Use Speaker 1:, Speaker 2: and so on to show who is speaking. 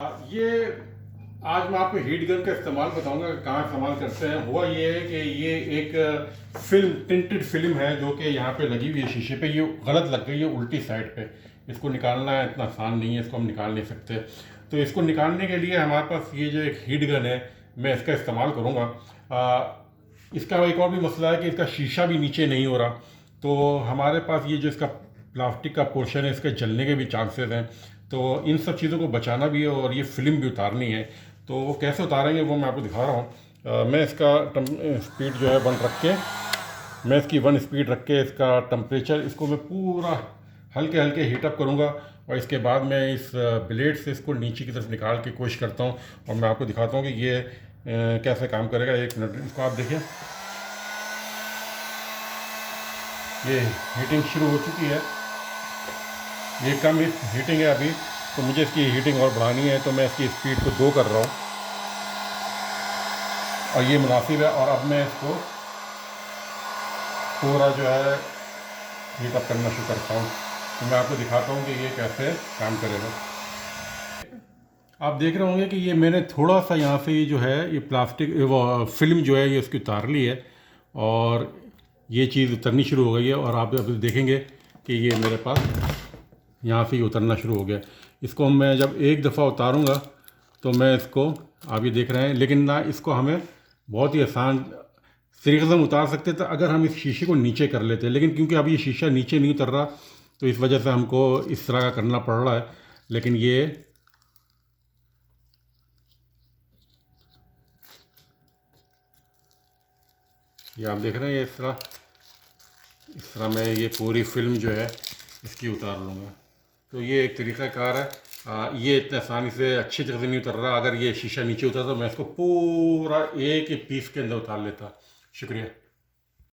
Speaker 1: ये आज मैं आपको हीट गन का इस्तेमाल बताऊंगा कि कहाँ इस्तेमाल करते हैं। हुआ ये है कि ये एक फिल्म टिंटेड फिल्म है जो कि यहाँ पे लगी हुई है शीशे पे। ये गलत लग गई है उल्टी साइड पे। इसको निकालना इतना आसान नहीं है, इसको हम निकाल नहीं सकते। तो इसको निकालने के लिए हमारे पास ये जो एक हीट गन है, मैं इसका इस्तेमाल करूँगा। इसका एक और भी मसला है कि इसका शीशा भी नीचे नहीं हो रहा। तो हमारे पास ये जो इसका प्लास्टिक का पोर्शन है, इसके जलने के भी चांसेस हैं। तो इन सब चीज़ों को बचाना भी है और ये फिल्म भी उतारनी है। तो वो कैसे उतारेंगे वो मैं आपको दिखा रहा हूँ। मैं इसका स्पीड जो है 1 रख के, मैं इसकी 1 स्पीड रख के इसका टेम्परेचर इसको मैं पूरा हल्के हल्के हीटअप करूँगा। और इसके बाद मैं इस ब्लेड से इसको नीचे की तरफ निकाल के कोशिश करता हूँ और मैं आपको दिखाता हूँ कि ये कैसे काम करेगा। 1 मिनट इसको आप देखिए, ये हीटिंग शुरू हो चुकी है। ये कम हीटिंग है अभी, तो मुझे इसकी हीटिंग और बढ़ानी है। तो मैं इसकी स्पीड को 2 कर रहा हूँ और ये मुनासिब है। और अब मैं इसको पूरा जो है हीटअप करना शुरू करता हूँ। तो मैं आपको दिखाता हूँ कि ये कैसे काम करेगा। आप देख रहे होंगे कि ये मैंने थोड़ा सा यहाँ से जो है ये प्लास्टिक वो फिल्म जो है ये उसकी उतार ली है और ये चीज़ उतरनी शुरू हो गई है। और आप अभी देखेंगे कि ये मेरे पास यहाँ से ही उतरना शुरू हो गया। इसको मैं जब एक दफ़ा उतारूँगा तो मैं इसको, आप ये देख रहे हैं, लेकिन ना इसको हमें बहुत ही आसान तरीके से हम उतार सकते थे अगर हम इस शीशे को नीचे कर लेते। लेकिन क्योंकि अब ये शीशा नीचे नहीं उतर रहा तो इस वजह से हमको इस तरह का करना पड़ रहा है। लेकिन ये आप देख रहे हैं, ये इस तरह मैं ये पूरी फिल्म जो है इसकी उतार लूँगा। तो ये एक तरीक़ाकार है। ये इतने आसानी से अच्छी तरह से नहीं उतर रहा। अगर ये शीशा नीचे उतरता तो मैं इसको पूरा एक ही पीस के अंदर उतार लेता। शुक्रिया।